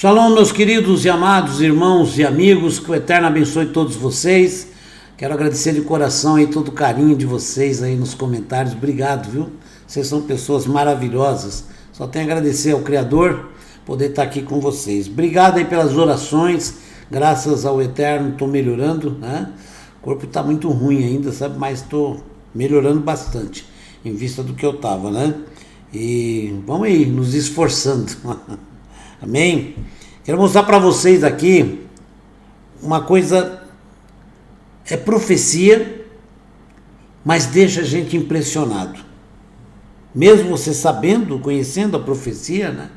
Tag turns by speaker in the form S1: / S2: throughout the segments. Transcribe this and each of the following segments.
S1: Shalom, meus queridos e amados irmãos e amigos, que o Eterno abençoe todos vocês. Quero agradecer de coração aí todo o carinho de vocês aí nos comentários. Obrigado, viu? Vocês são pessoas maravilhosas. Só tenho a agradecer ao Criador poder estar aqui com vocês. Obrigado aí pelas orações. Graças ao Eterno estou melhorando, né? O corpo está muito ruim ainda, sabe? Mas estou melhorando bastante em vista do que eu estava, né? E vamos aí, nos esforçando. Amém? Quero mostrar para vocês aqui uma coisa, é profecia, mas deixa a gente impressionado. Mesmo você sabendo, conhecendo a profecia, né?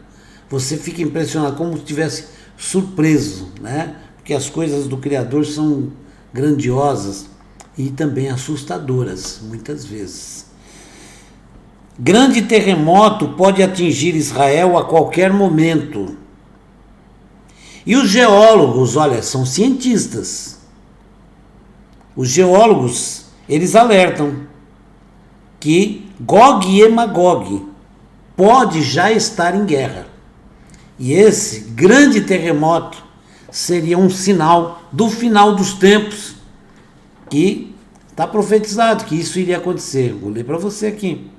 S1: Você fica impressionado, como se estivesse surpreso, né? Porque as coisas do Criador são grandiosas e também assustadoras, muitas vezes. Grande terremoto pode atingir Israel a qualquer momento. E os geólogos, olha, são cientistas. Os geólogos, eles alertam que Gog e Magog pode já estar em guerra. E esse grande terremoto seria um sinal do final dos tempos, que está profetizado que isso iria acontecer. Vou ler para você aqui.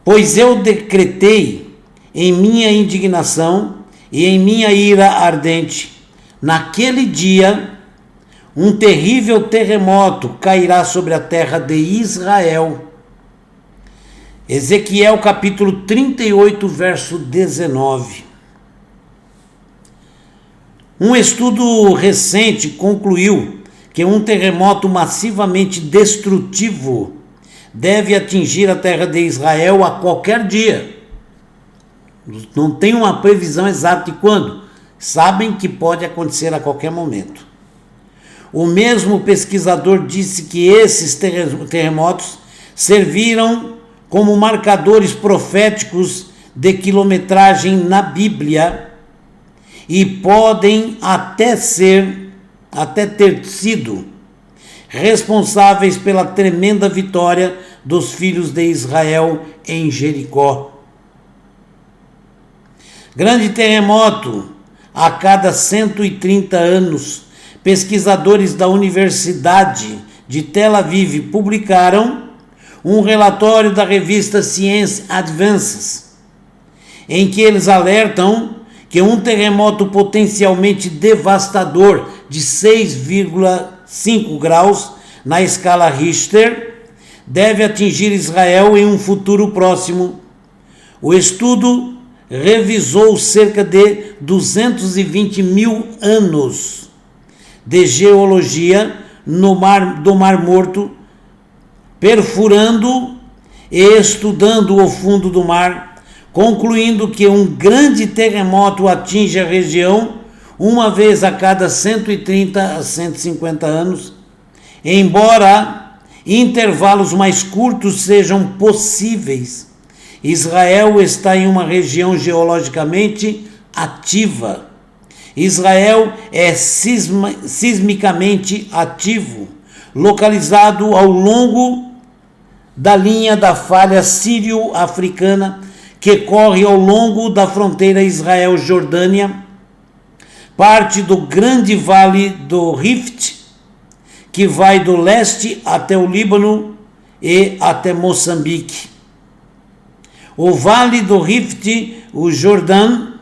S1: Pois eu decretei em minha indignação e em minha ira ardente, naquele dia, um terrível terremoto cairá sobre a terra de Israel. Ezequiel capítulo 38, verso 19. Um estudo recente concluiu que um terremoto massivamente destrutivo deve atingir a terra de Israel a qualquer dia. Não tem uma previsão exata de quando. Sabem que pode acontecer a qualquer momento. O mesmo pesquisador disse que esses terremotos serviram como marcadores proféticos de quilometragem na Bíblia e podem até ter sido responsáveis pela tremenda vitória dos filhos de Israel em Jericó. Grande terremoto a cada 130 anos. Pesquisadores da Universidade de Tel Aviv publicaram um relatório da revista Science Advances, em que eles alertam que um terremoto potencialmente devastador de 6,5 graus na escala Richter deve atingir Israel em um futuro próximo. O estudo revisou cerca de 220 mil anos de geologia do Mar Morto, perfurando e estudando o fundo do mar, concluindo que um grande terremoto atinge a região uma vez a cada 130 a 150 anos, embora intervalos mais curtos sejam possíveis. Israel está em uma região geologicamente ativa. Israel é sismicamente ativo, localizado ao longo da linha da falha sírio-africana que corre ao longo da fronteira Israel-Jordânia, parte do grande vale do Rift, que vai do leste até o Líbano e até Moçambique. O vale do Rift, o Jordão,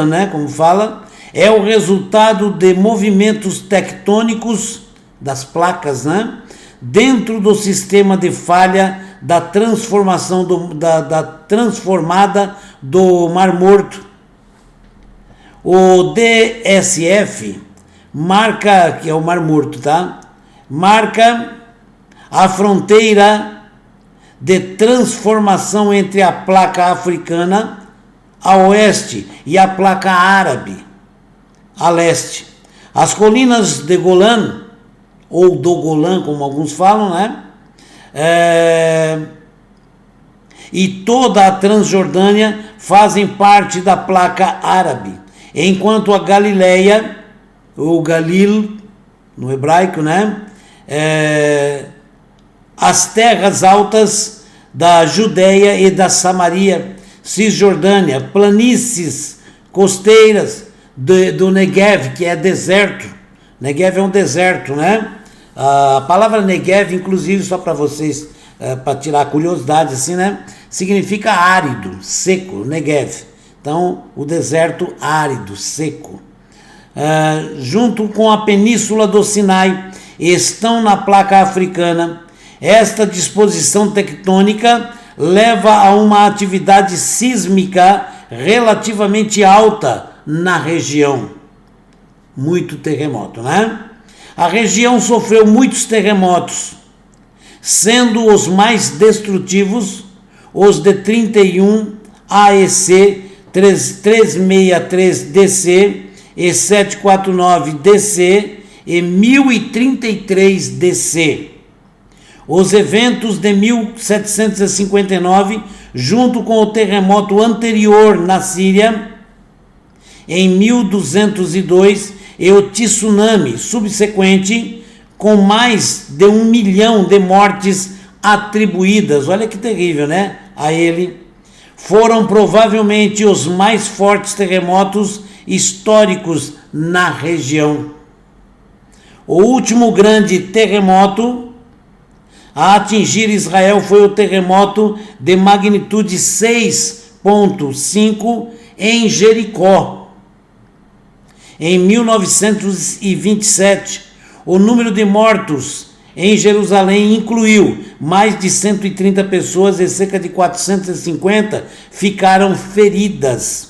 S1: né, como fala, é o resultado de movimentos tectônicos das placas, né, dentro do sistema de falha da transformação da transformada do Mar Morto. O DSF marca, que é o Mar Morto, tá? Marca a fronteira de transformação entre a placa africana a oeste e a placa árabe a leste. As colinas de Golã, ou do Golã, como alguns falam, né? E toda a Transjordânia fazem parte da placa árabe, enquanto a Galileia, ou Galil, no hebraico, né? As terras altas da Judéia e da Samaria Cisjordânia, planícies costeiras do Negev, que é deserto. Negev é um deserto, né? A palavra Negev, inclusive, só para vocês, para tirar a curiosidade, assim, né? Significa árido, seco, Negev. Então, o deserto árido, seco. Junto com a península do Sinai, estão na placa africana. Esta disposição tectônica leva a uma atividade sísmica relativamente alta na região. Muito terremoto, né? A região sofreu muitos terremotos, sendo os mais destrutivos os de 31 AEC 363 DC e 749 DC e 1033 DC. Os eventos de 1759, junto com o terremoto anterior na Síria, em 1202, e o tsunami subsequente, com mais de 1 milhão de mortes atribuídas, olha que terrível, né? A ele, foram provavelmente os mais fortes terremotos históricos na região. O último grande terremoto a atingir Israel foi o terremoto de magnitude 6,5 em Jericó, em 1927. O número de mortos em Jerusalém incluiu mais de 130 pessoas e cerca de 450 ficaram feridas.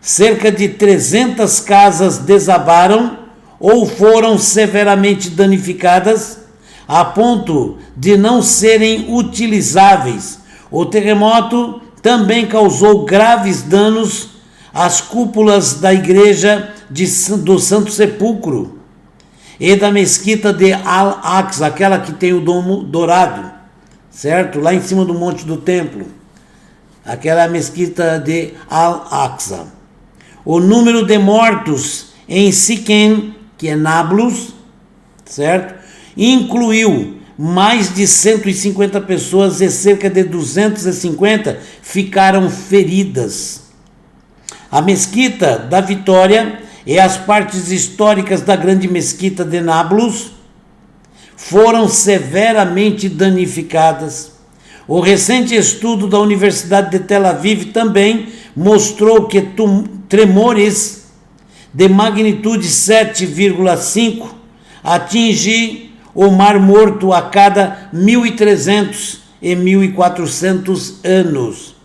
S1: Cerca de 300 casas desabaram ou foram severamente danificadas a ponto de não serem utilizáveis. O terremoto também causou graves danos às cúpulas da igreja do Santo Sepulcro e da mesquita de Al-Aqsa, aquela que tem o domo dourado, certo? Lá em cima do monte do templo. Aquela mesquita de Al-Aqsa. O número de mortos em Siquém, que é Nablus, certo? Incluiu mais de 150 pessoas e cerca de 250 ficaram feridas. A mesquita da Vitória e as partes históricas da grande mesquita de Nablus foram severamente danificadas. O recente estudo da Universidade de Tel Aviv também mostrou que tremores de magnitude 7,5 atingem o Mar Morto a cada 1.300 e 1.400 anos,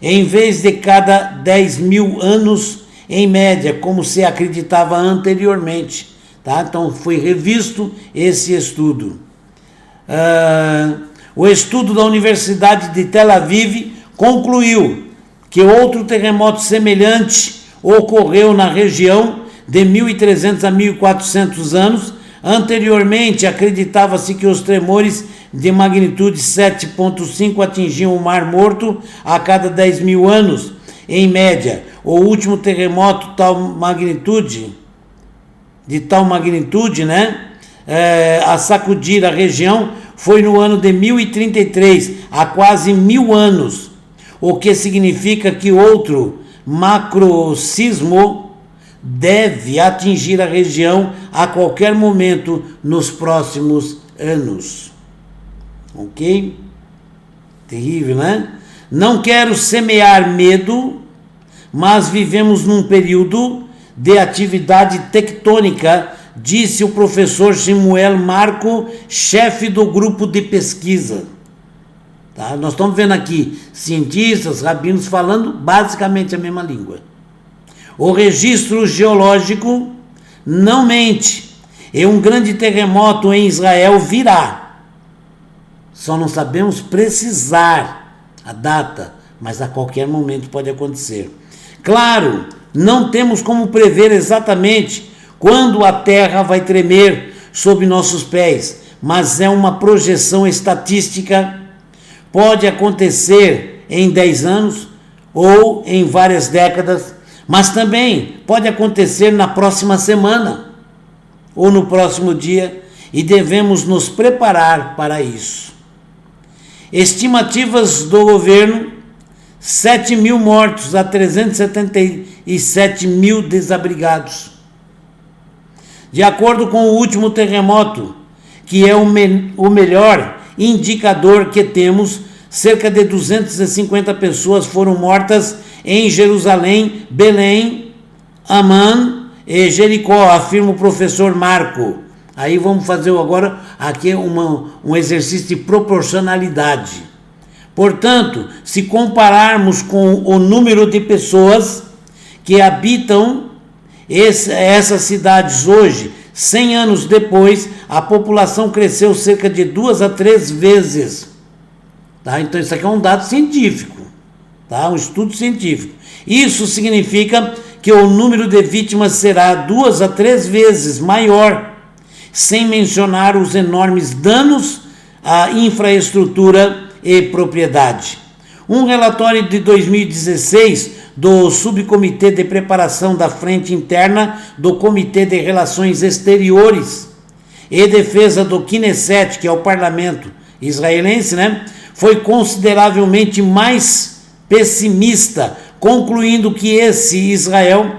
S1: em vez de cada 10 mil anos em média, como se acreditava anteriormente. Tá? Então foi revisto esse estudo. O estudo da Universidade de Tel Aviv concluiu que outro terremoto semelhante ocorreu na região de 1.300 a 1.400 anos. Anteriormente, acreditava-se que os tremores de magnitude 7,5 atingiam o Mar Morto a cada 10 mil anos, em média. O último terremoto de tal magnitude, né, a sacudir a região foi no ano de 1033, há quase 1000 anos, o que significa que outro macrosismo deve atingir a região a qualquer momento nos próximos anos. Ok? Terrível, né? Não quero semear medo, mas vivemos num período de atividade tectônica, disse o professor Shmuel Marco, chefe do grupo de pesquisa. Tá? Nós estamos vendo aqui cientistas, rabinos falando basicamente a mesma língua. O registro geológico não mente, e um grande terremoto em Israel virá. Só não sabemos precisar a data, mas a qualquer momento pode acontecer. Claro, não temos como prever exatamente quando a terra vai tremer sob nossos pés, mas é uma projeção estatística. Pode acontecer em 10 anos ou em várias décadas, mas também pode acontecer na próxima semana ou no próximo dia, e devemos nos preparar para isso. Estimativas do governo 7.000 mortos a 377 mil desabrigados. De acordo com o último terremoto, que é o melhor indicador que temos, cerca de 250 pessoas foram mortas em Jerusalém, Belém, Amã e Jericó, afirma o professor Marco. Aí vamos fazer agora aqui um exercício de proporcionalidade. Portanto, se compararmos com o número de pessoas que habitam essas cidades hoje, 100 anos depois, a população cresceu cerca de 2 a 3 vezes. Tá? Então isso aqui é um dado científico, tá? Um estudo científico. Isso significa que o número de vítimas será 2 a 3 vezes maior, sem mencionar os enormes danos à infraestrutura e propriedade. Um relatório de 2016 do Subcomitê de Preparação da Frente Interna do Comitê de Relações Exteriores e Defesa do Knesset, que é o parlamento israelense, né, foi consideravelmente mais pessimista, concluindo que se Israel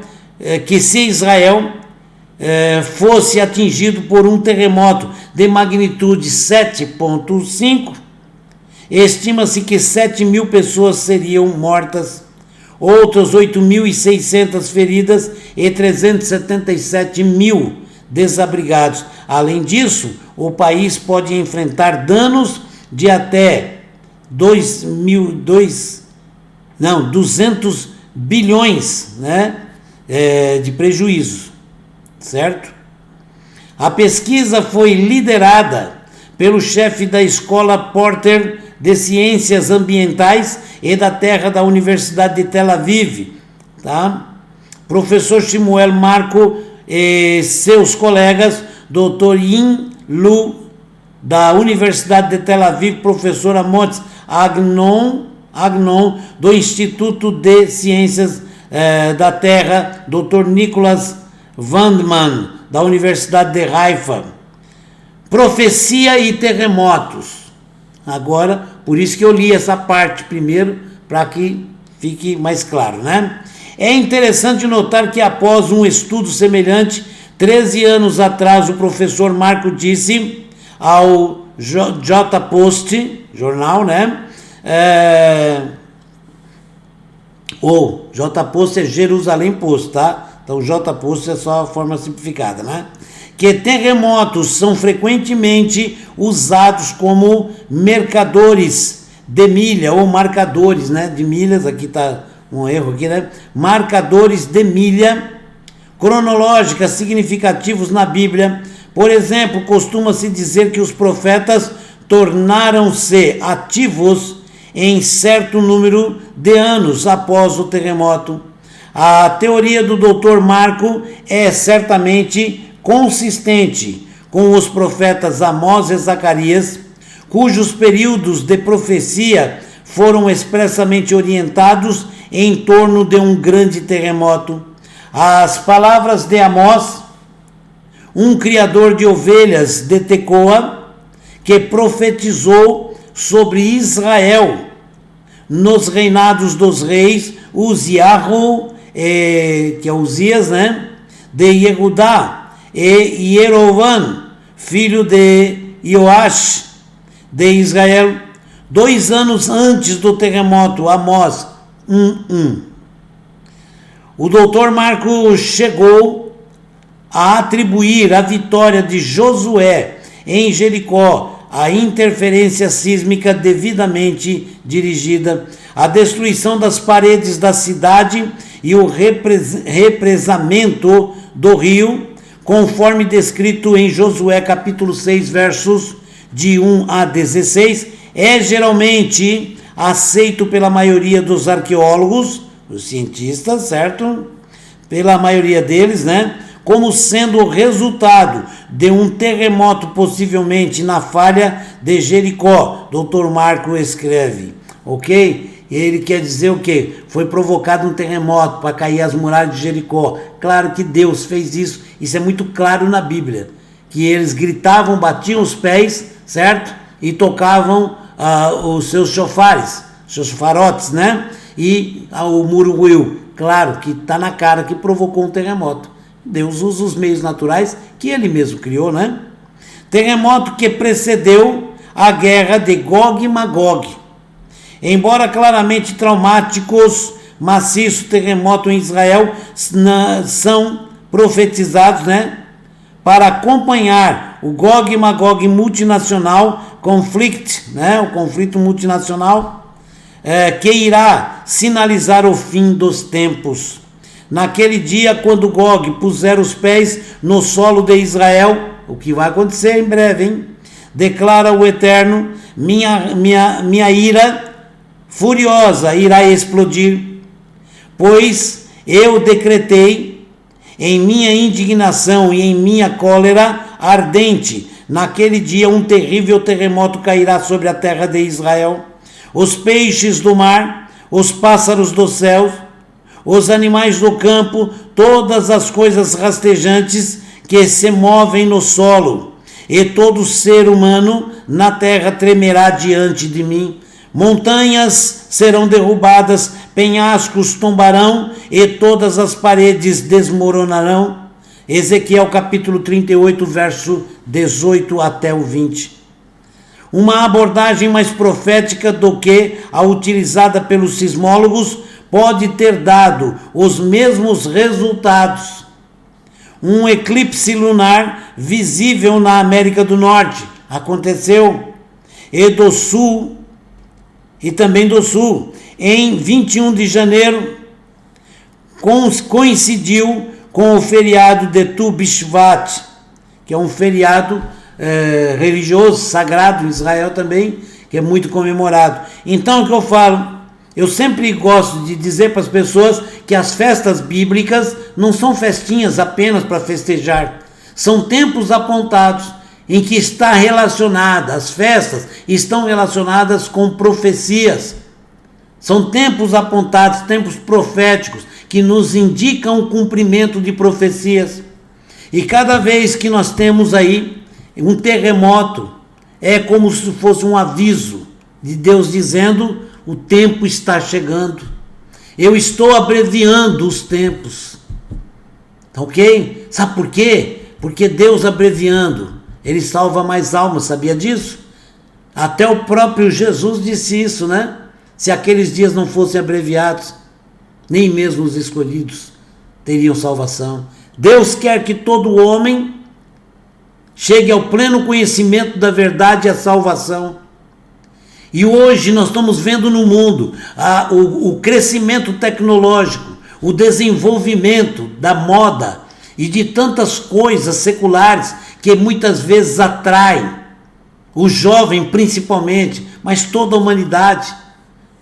S1: fosse atingido por um terremoto de magnitude 7,5, estima-se que 7.000 pessoas seriam mortas, outras 8.600 feridas e 377 mil desabrigados. Além disso, o país pode enfrentar danos de até 200 bilhões, né, de prejuízo, certo? A pesquisa foi liderada pelo chefe da Escola Porter de Ciências Ambientais e da Terra da Universidade de Tel Aviv, tá? Professor Shmuel Marco e seus colegas, Dr. Yin Lu, da Universidade de Tel Aviv, professor Amos Agnon, do Instituto de Ciências da Terra, Dr. Nicholas Wandman, da Universidade de Haifa. Profecia e terremotos. Agora, por isso que eu li essa parte primeiro, para que fique mais claro, né? É interessante notar que após um estudo semelhante, 13 anos atrás, o professor Marco disse ao J-Post, jornal, né? O J-Post é Jerusalém Post, tá? Então, o J-Post é só a forma simplificada, né? Que terremotos são frequentemente usados como mercadores de milha, ou marcadores, né, de milhas, aqui está um erro aqui, né? Marcadores de milha cronológicas significativos na Bíblia. Por exemplo, costuma-se dizer que os profetas tornaram-se ativos em certo número de anos após o terremoto. A teoria do Dr. Marco é certamente consistente com os profetas Amós e Zacarias, cujos períodos de profecia foram expressamente orientados em torno de um grande terremoto. As palavras de Amós, um criador de ovelhas de Tecoa, que profetizou sobre Israel nos reinados dos reis Uziarro, que é Uzias, né, de Yehudá, e Jerovam, filho de Ioás, de Israel, 2 anos antes do terremoto, Amós 1:1. O doutor Marco chegou a atribuir a vitória de Josué em Jericó à interferência sísmica devidamente dirigida, a destruição das paredes da cidade e o represamento do rio, conforme descrito em Josué capítulo 6, versos de 1 a 16, é geralmente aceito pela maioria dos arqueólogos, os cientistas, certo? Pela maioria deles, né? Como sendo o resultado de um terremoto, possivelmente na falha de Jericó. Dr. Marco escreve, ok? Ele quer dizer o quê? Foi provocado um terremoto para cair as muralhas de Jericó. Claro que Deus fez isso. Isso é muito claro na Bíblia. Que eles gritavam, batiam os pés, certo? E tocavam os seus chofares, seus chofarotes, né? e o muro ruiu. Claro que está na cara que provocou um terremoto. Deus usa os meios naturais que ele mesmo criou, né? Terremoto que precedeu a guerra de Gog e Magog. Embora claramente traumáticos, maciço terremoto em Israel são profetizados, né? Para acompanhar o Gog e Magog multinacional conflict, né? O conflito multinacional que irá sinalizar o fim dos tempos. Naquele dia, quando Gog puser os pés no solo de Israel, o que vai acontecer em breve, hein? Declara o Eterno, minha ira furiosa irá explodir, pois eu decretei em minha indignação e em minha cólera ardente, naquele dia um terrível terremoto cairá sobre a terra de Israel. Os peixes do mar, os pássaros dos céus, os animais do campo, todas as coisas rastejantes que se movem no solo, e todo ser humano na terra tremerá diante de mim. Montanhas serão derrubadas, penhascos tombarão e todas as paredes desmoronarão. Ezequiel capítulo 38, verso 18 até o 20. Uma abordagem mais profética do que a utilizada pelos sismólogos pode ter dado os mesmos resultados. Um eclipse lunar visível na América do Norte aconteceu, e também do Sul, em 21 de janeiro, coincidiu com o feriado de Tu B'Shvat, que é um feriado religioso, sagrado em Israel também, que é muito comemorado. Então, o que eu falo? Eu sempre gosto de dizer para as pessoas que as festas bíblicas não são festinhas apenas para festejar, são tempos apontados em que está relacionada, as festas estão relacionadas com profecias, são tempos apontados, tempos proféticos, que nos indicam o cumprimento de profecias. E cada vez que nós temos aí um terremoto, é como se fosse um aviso de Deus dizendo: o tempo está chegando, eu estou abreviando os tempos, ok? Sabe por quê? Porque Deus abreviando, Ele salva mais almas, sabia disso? Até o próprio Jesus disse isso, né? Se aqueles dias não fossem abreviados, nem mesmo os escolhidos teriam salvação. Deus quer que todo homem chegue ao pleno conhecimento da verdade e a salvação. E hoje nós estamos vendo no mundo o crescimento tecnológico, o desenvolvimento da moda e de tantas coisas seculares que muitas vezes atraem o jovem principalmente, mas toda a humanidade,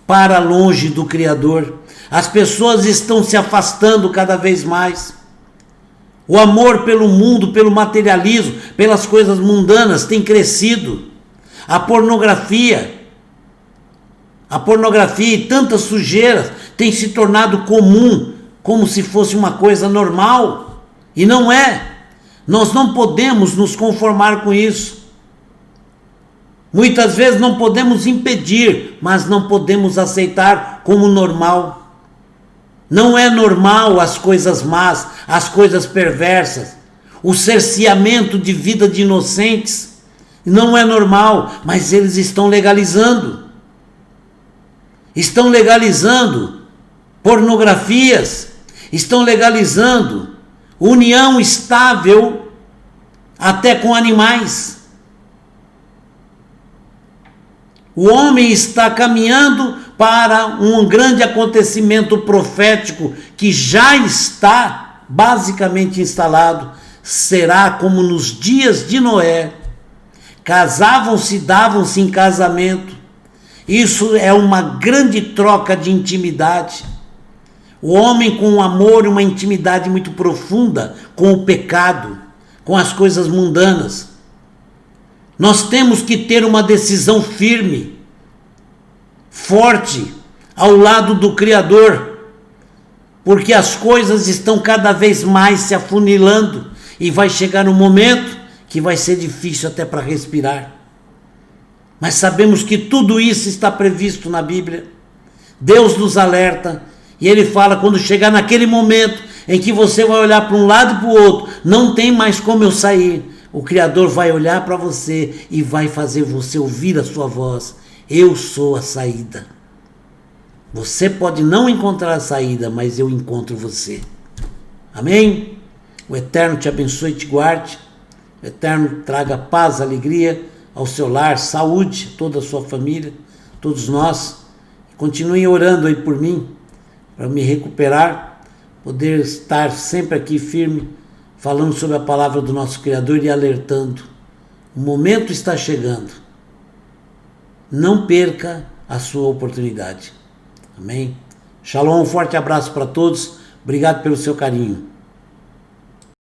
S1: para longe do Criador. As pessoas estão se afastando cada vez mais. O amor pelo mundo, pelo materialismo, pelas coisas mundanas tem crescido. A pornografia e tantas sujeiras têm se tornado comum, como se fosse uma coisa normal. E não é. Nós não podemos nos conformar com isso. Muitas vezes não podemos impedir, mas não podemos aceitar como normal. Não é normal as coisas más, as coisas perversas, o cerceamento de vida de inocentes. Não é normal, mas eles estão legalizando. Estão legalizando pornografias, estão legalizando união estável até com animais. O homem está caminhando para um grande acontecimento profético que já está basicamente instalado. Será como nos dias de Noé. Casavam-se, davam-se em casamento. Isso é uma grande troca de intimidade. O homem com um amor e uma intimidade muito profunda com o pecado, com as coisas mundanas. Nós temos que ter uma decisão firme, forte, ao lado do Criador, porque as coisas estão cada vez mais se afunilando e vai chegar um momento que vai ser difícil até para respirar. Mas sabemos que tudo isso está previsto na Bíblia. Deus nos alerta e Ele fala, quando chegar naquele momento em que você vai olhar para um lado e para o outro, não tem mais como eu sair, o Criador vai olhar para você e vai fazer você ouvir a sua voz. Eu sou a saída. Você pode não encontrar a saída, mas eu encontro você. Amém? O Eterno te abençoe e te guarde. O Eterno traga paz, alegria ao seu lar, saúde, toda a sua família, todos nós. Continuem orando aí por mim, para me recuperar, poder estar sempre aqui firme, falando sobre a palavra do nosso Criador e alertando. O momento está chegando. Não perca a sua oportunidade. Amém? Shalom, um forte abraço para todos. Obrigado pelo seu carinho.